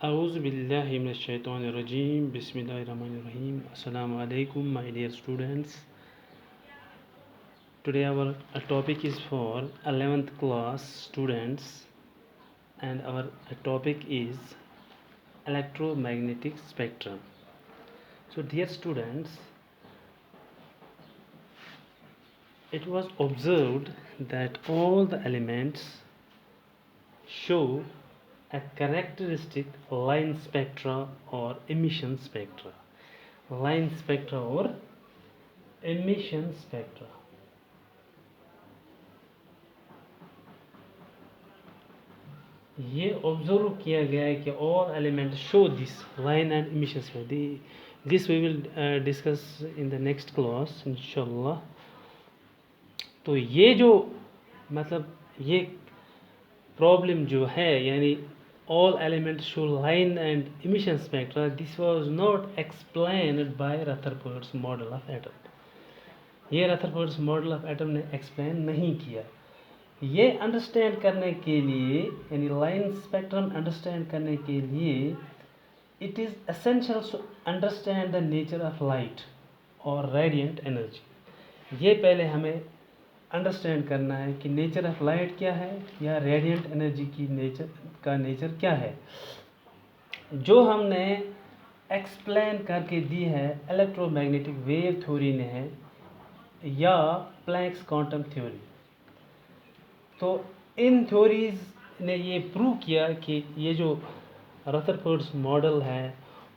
Auzubillahiminash-shaytanir-rajeem. Bismillahir-rahmanir-rahim. Assalamu alaikum, my dear students. Today our topic is for 11th class students, and our topic is electromagnetic spectrum. So dear students, it was observed that all the elements show a characteristic line spectra or emission spectra. Line spectra or emission spectra. ये observe किया गया है कि all elements show this line and emission spectra. This we will discuss in the next class इंशाल्लाह. तो ये जो मतलब ये प्रॉब्लम जो है यानी all elements show line and emission spectra, this was not explained by Rutherford's model of atom. ये Rutherford's model of atom ने explain नहीं किया. ये अंडरस्टैंड करने के लिए यानी लाइन स्पेक्ट्रम अंडरस्टैंड करने के लिए it is essential to understand the nature of light और रेडिएंट एनर्जी. ये पहले हमें अंडरस्टैंड करना है कि नेचर ऑफ लाइट क्या है या रेडिएंट एनर्जी की नेचर क्या है, जो हमने एक्सप्लेन करके दी है इलेक्ट्रोमैग्नेटिक वेव थ्योरी ने है या प्लैंक्स क्वांटम थ्योरी. तो इन थ्योरीज ने ये प्रूव किया कि ये जो रदरफोर्ड्स मॉडल है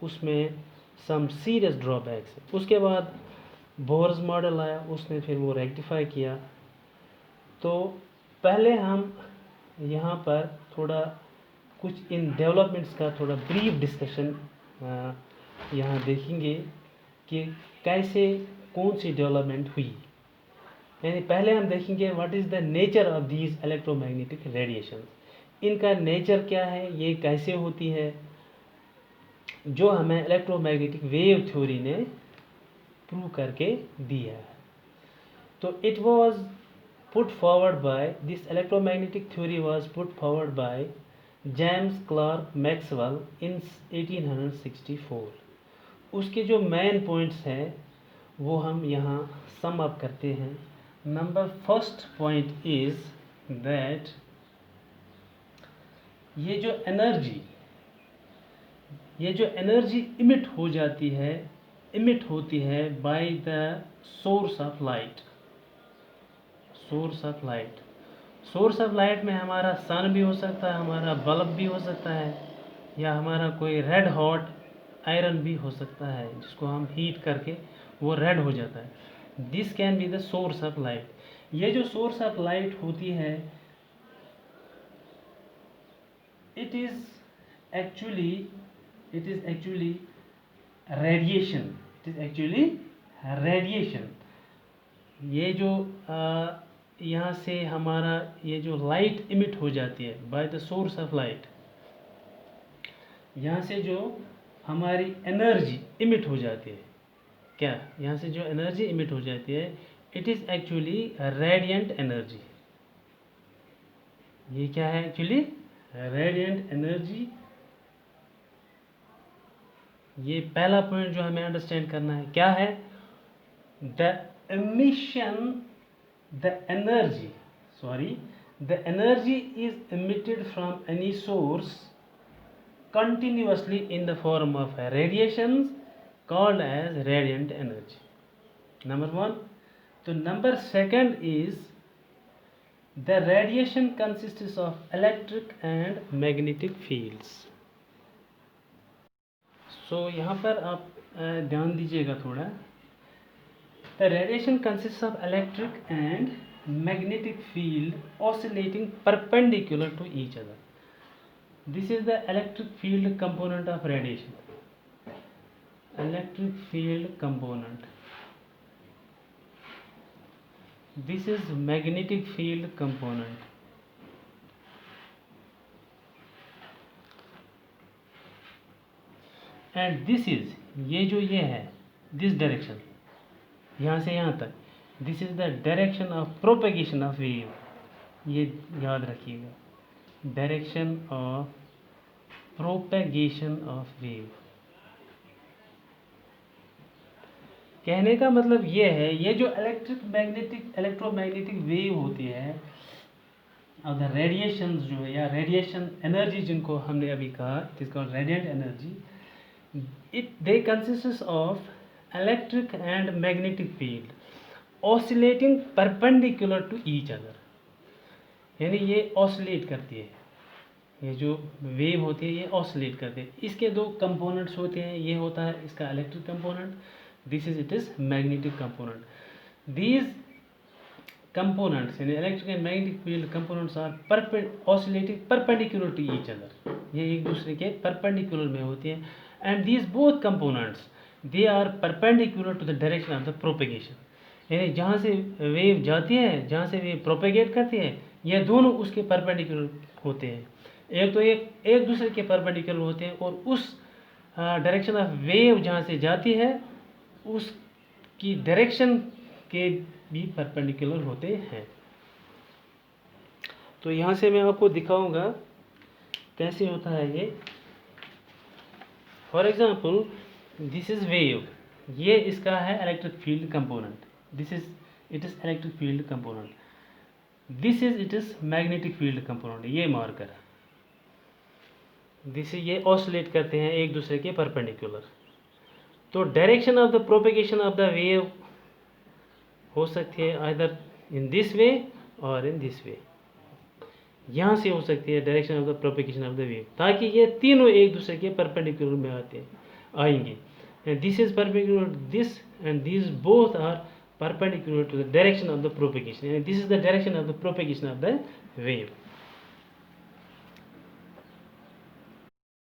उसमें सम सीरियस ड्रॉबैक्स है. उसके बाद बोर्स मॉडल आया, उसने फिर वो रेक्टिफाई किया. तो पहले हम यहाँ पर थोड़ा कुछ इन डेवलपमेंट्स का थोड़ा ब्रीफ डिस्कशन यहाँ देखेंगे कि कैसे कौन सी डेवलपमेंट हुई. यानी पहले हम देखेंगे what is the nature of these electromagnetic radiation. इनका नेचर क्या है, ये कैसे होती है, जो हमें इलेक्ट्रोमैग्नेटिक वेव थ्योरी ने प्रूव करके दिया है. तो it was put forward by this electromagnetic theory was put forward by James Clerk Maxwell in 1864. उसके जो मेन पॉइंट्स हैं वो हम यहाँ सम अप करते हैं. Number first point is that ये जो एनर्जी इमिट होती है by the source of light. Source of light में हमारा सन भी हो सकता है, हमारा बल्ब भी हो सकता है, या हमारा कोई रेड हॉट आयरन भी हो सकता है जिसको हम हीट करके वो रेड हो जाता है. This can be the source of light. ये जो सोर्स ऑफ लाइट होती है इट इज़ एक्चुअली रेडिएशन. ये जो यहाँ से हमारा ये जो लाइट इमिट हो जाती है by the source of light, यहाँ से जो हमारी एनर्जी इमिट हो जाती है, क्या यहाँ से जो एनर्जी इमिट हो जाती है it is actually radiant energy. ये क्या है एक्चुअली रेडिएंट एनर्जी. ये पहला पॉइंट जो हमें अंडरस्टैंड करना है क्या है, the energy is emitted from any source continuously in the form of radiations called as radiant energy. Number one. So number second is the radiation consists of electric and magnetic fields. So यहाँ पर आप ध्यान दीजिएगा थोड़ा. The radiation consists of electric and magnetic field oscillating perpendicular to each other. This is the electric field component of radiation. Electric field component. This is magnetic field component. And this is ये है this direction, यहाँ से यहाँ तक, this is the direction of propagation of wave. ये याद रखिएगा, direction of propagation of wave. कहने का मतलब ये है, ये जो इलेक्ट्रोमैग्नेटिक वेव होती है और द रेडिएशंस जो है, या रेडिएशन एनर्जी जिनको हमने अभी कहा, it is called radiant energy, they consists of electric and magnetic field oscillating perpendicular to each other। यानी ये ऑसिलेट करती है, ये जो वेव होती है ये ऑसिलेट करती है। इसके दो कंपोनेंट्स होते हैं, ये होता है इसका electric component, this is it is magnetic component. These components यानी electric and magnetic field components are oscillating perpendicular to each other, ये एक दूसरे के परपेंडिकुलर में होती है। And these both components they are perpendicular to the direction of the propagation, यानी जहाँ से वेव जाती है, जहाँ से वेव प्रोपेगेट करती है, ये दोनों उसके परपेंडिकुलर होते हैं। एक तो एक दूसरे के परपेंडिकुलर होते हैं, और उस डायरेक्शन ऑफ वेव जहाँ से जाती है उसकी डायरेक्शन के भी परपेंडिकुलर होते हैं। तो यहाँ से मैं आपको दिखाऊंगा कैसे होता है ये। For example this is wave, ये इसका है electric field component, this is it is electric field component, this is it is magnetic field component, ये मार्कर, दिस ये ऑसिलेट करते हैं एक दूसरे के परपेंडिकुलर। तो direction of the propagation of the wave हो सकती है आइदर इन दिस वे और इन दिस वे, यहाँ से हो सकती है direction of the propagation of the wave, ताकि ये तीनों एक दूसरे के परपेंडिकुलर में आएंगे। And this is perpendicular this, and this both are perpendicular to the direction of the propagation, and this is the direction of the propagation of the wave.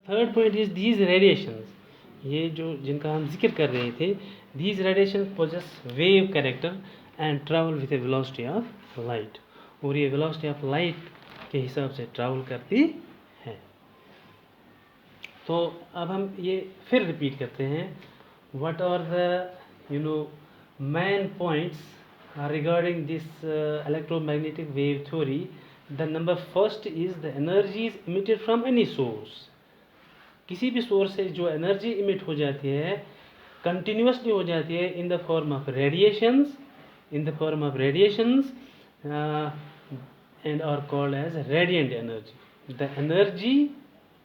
Third point is these radiations, ये जो जिनका हम जिक्र कर रहे थे, these radiation possess wave character and travel with a velocity of light, और ये वेलोसिटी ऑफ लाइट के हिसाब से ट्रैवल करती है। तो अब हम ये फिर रिपीट करते हैं, what are the main points regarding this electromagnetic wave theory. The number first is the energy is emitted from any source, किसी भी सोर्स से जो एनर्जी इमिट हो जाती है, कंटिन्यूसली हो जाती है in the form of radiations, and are called as radiant energy. The energy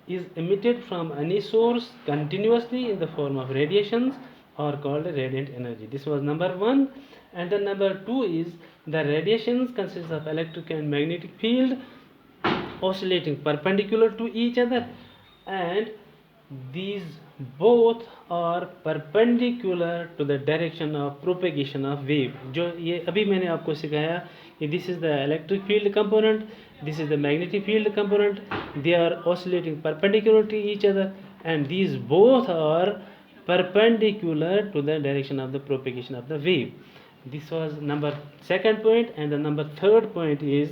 is emitted from any source continuously in the form of radiations are called radiant energy. This was number one. And the number two is the radiations consists of electric and magnetic field oscillating perpendicular to each other, and these both are perpendicular to the direction of propagation of wave। जो ये अभी मैंने आपको सिखाया कि this is the electric field component, this is the magnetic field component, they are oscillating perpendicular to each other, and these both are perpendicular to the direction of the propagation of the wave। This was number second point, and the number third point is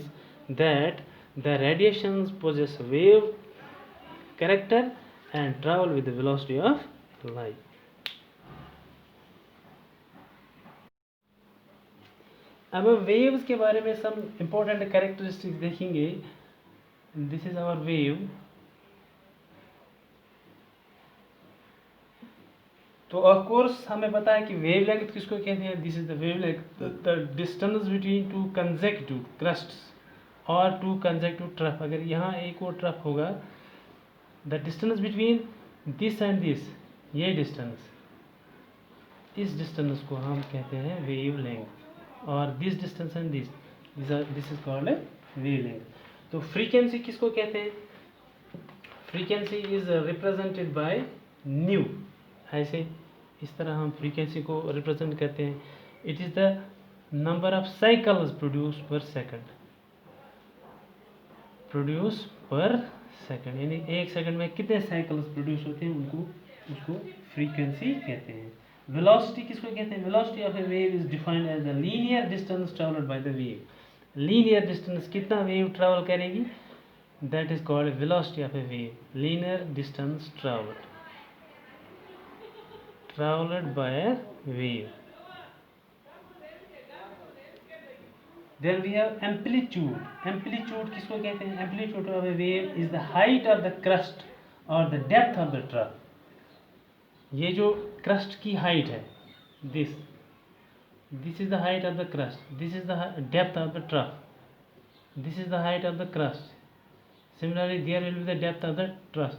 that the radiations possess wave character and travel with the velocity of light। अब हम waves के बारे में some important characteristics देखेंगे। This is our wave. तो of course हमें पता है कि वेवलेंथ किसको कहते हैं, this is the wavelength, the distance between two consecutive crests और टू कंसेक्यूटिव ट्रफ। अगर यहाँ एक और ट्रफ होगा, the distance between this and this, ये डिस्टेंस, इस डिस्टेंस को हम कहते हैं वेवलेंथ, और this distance and this is called wavelength. तो फ्रीक्वेंसी किसको कहते हैं, frequency is represented by new, ऐसे इस तरह हम फ्रीक्वेंसी को रिप्रेजेंट करते हैं। It is the number of cycles produce पर सेकंड, यानी एक सेकंड में कितने साइकिल्स प्रोड्यूस होते हैं, उसको फ्रीक्वेंसी कहते हैं। वेलोसिटी किसको कहते हैं, velocity of a wave is defined as the linear distance travelled by the wave. Linear distance कितना वेव ट्रैवल करेगी, that is called velocity of a wave, linear distance travelled by a wave. Then we have amplitude. Amplitude किसको कहते हैं, amplitude of a wave is the height of the crust और the depth of the trough, ये जो crust की height है, this is the height of the crust, this is the depth of the trough, this is the height of the crust. Similarly, there will be the depth of the trough.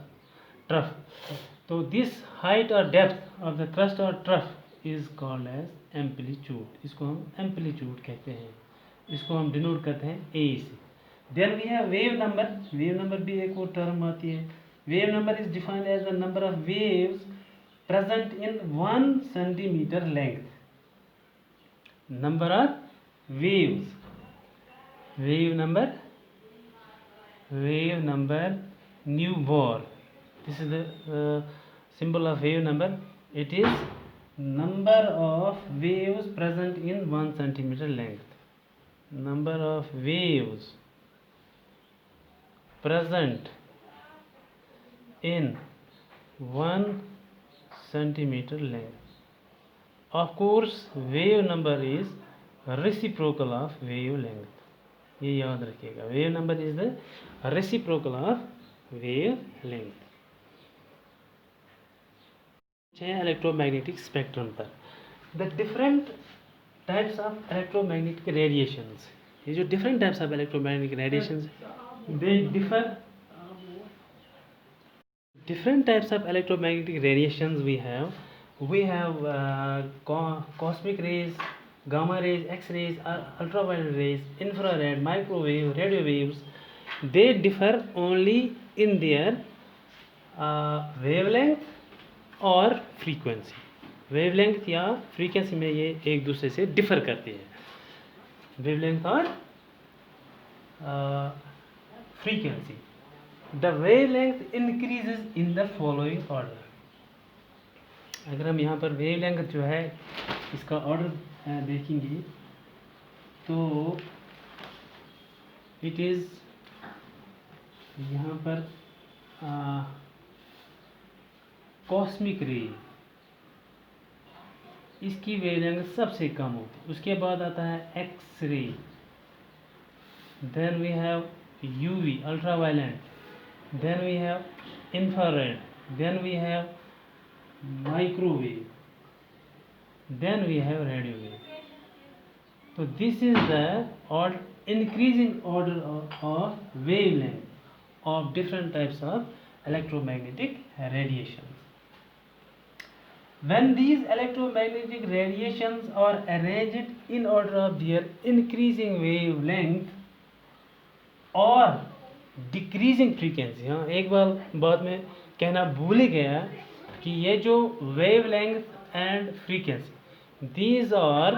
So this height or depth of the crust or trough is called as amplitude. इसको हम amplitude कहते हैं, इसको हम denote करते हैं A से. Then we have wave number. Wave number भी एक और term आती है. Wave number is defined as the number of waves present in 1 centimeter length. Number of waves. Wave number nu bar. This is the symbol of wave number. It is number of waves present in 1 centimeter length. Number of waves present in 1 centimeter length. Of course, wave number is reciprocal of wave length. ये याद रखिएगा, wave number is the reciprocal of wave length. Electromagnetic spectrum पर the different types of electromagnetic radiations. ये जो different types of electromagnetic radiations, they differ. Different types of electromagnetic radiations we have cosmic rays, gamma rays, X-rays, ultraviolet rays, infrared, microwave, radio waves. They differ only in their wavelength or frequency. Wavelength या frequency में ये एक दूसरे से differ करती है. Wavelength और frequency. The wavelength increases in the following order. अगर हम यहाँ पर wavelength जो है इसका ऑर्डर देखेंगे तो इट इज़ यहाँ पर कॉस्मिक रे, इसकी वेवलेंथ सबसे कम होती है. उसके बाद आता है X ray, then we have UV ultraviolet, then we have infrared, then we have microwave, then we have radio wave. So this is the increasing order of wavelength of different types of electromagnetic radiations. When these electromagnetic radiations are arranged in order of their increasing wavelength or decreasing frequency. हाँ, एक बात में कहना भूल ही गया कि ये जो wavelength and frequency, these are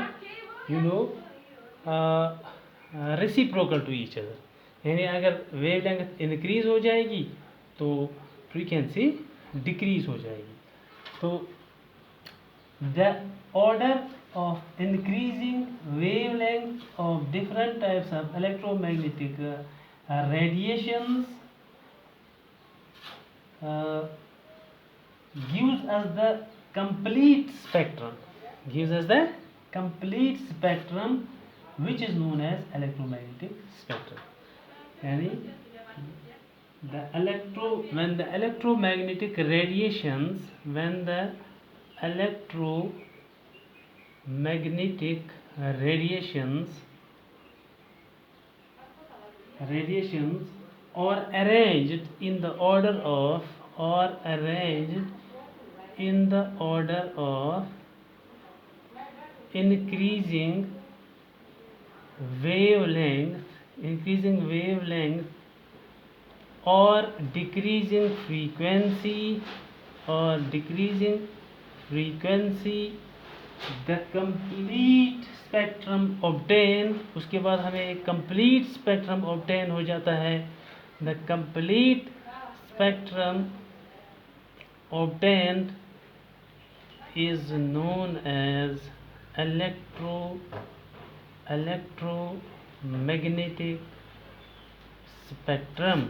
reciprocal to each other. यानी अगर वेवलेंथ इंक्रीज हो जाएगी तो फ्रीक्वेंसी डिक्रीज हो जाएगी. तो the order of increasing wavelength of different types of electromagnetic radiations gives us the complete spectrum, which is known as electromagnetic spectrum. यानी when the electromagnetic radiations are arranged in the order of increasing wavelength or decreasing frequency the complete spectrum obtained. उसके बाद हमें एक complete spectrum obtain हो जाता है. The complete spectrum obtained is known as electromagnetic spectrum.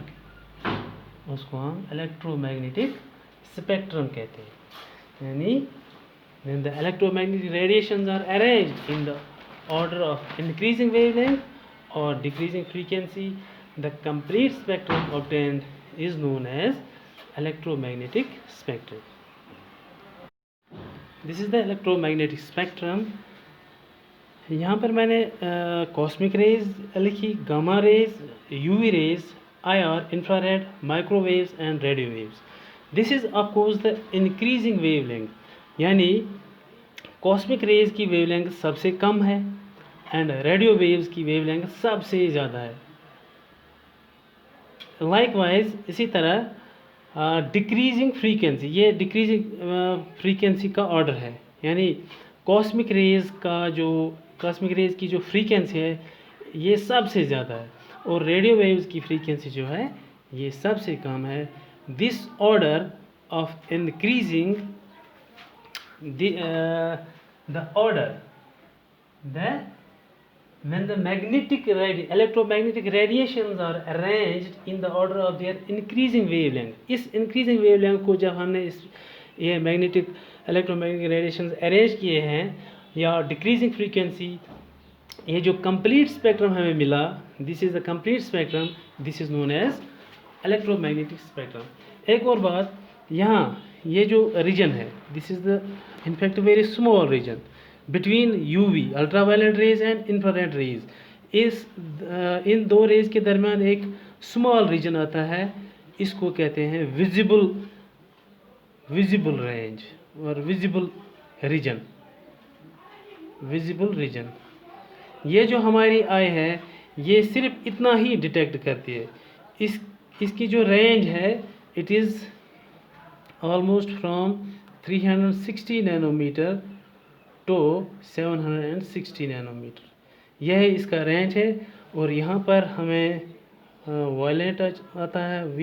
उसको हम electromagnetic spectrum कहते हैं. यानी when the electromagnetic radiations are arranged in the order of increasing wavelength or decreasing frequency, the complete spectrum obtained is known as electromagnetic spectrum. This is the electromagnetic spectrum. यहाँ पर मैंने cosmic rays लिखी, gamma rays, UV rays, IR, infrared, microwaves and radio waves. This is of course the increasing wavelength, यानी cosmic rays की wavelength सबसे कम है and radio waves की wavelength सबसे ज़्यादा है. लाइकवाइज इसी तरह डिक्रीजिंग फ्रीक्वेंसी, ये डिक्रीजिंग फ्रीक्वेंसी का ऑर्डर है, यानी कॉस्मिक रेज की जो फ्रीक्वेंसी है ये सबसे ज़्यादा है और रेडियो वेव्स की फ्रीक्वेंसी जो है ये सबसे कम है. This order of increasing the order when the electromagnetic radiations are arranged in the order of their increasing wavelength. इस increasing wavelength को जब हमने ये electromagnetic radiations arrange किए हैं या decreasing frequency, ये जो complete spectrum हमें मिला, this is the complete spectrum, this is known as electromagnetic spectrum. एक और बात, यहाँ ये जो region है, this is the in fact very small region between UV ultraviolet rays and infrared rays. इन दो रेज के दरमियान एक स्मॉल रीजन आता है, इसको कहते हैं विजिबल रेंज और विजिबल रीजन. ये जो हमारी आई है ये सिर्फ इतना ही डिटेक्ट करती है. इसकी जो रेंज है it is almost from 360 nanometre to 760 nanometre. यह इसका रेंज है. और यहाँ पर हमें वायलेट आता है, V,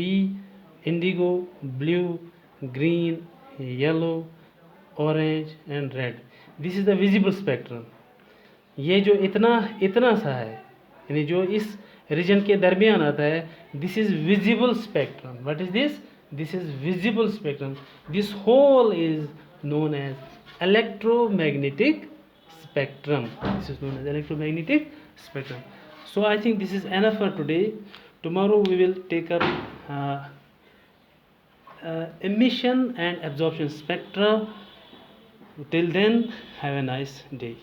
Indigo, blue, green, yellow, orange and red. This is the visible spectrum. ये जो इतना सा है, यानी जो इस रीजन के दरमियान आता है, this is visible spectrum. What is this? This is visible spectrum. This whole is known as electromagnetic spectrum. This is known as electromagnetic spectrum. So I think this is enough for today. Tomorrow we will take up emission and absorption spectra. Till then, have a nice day.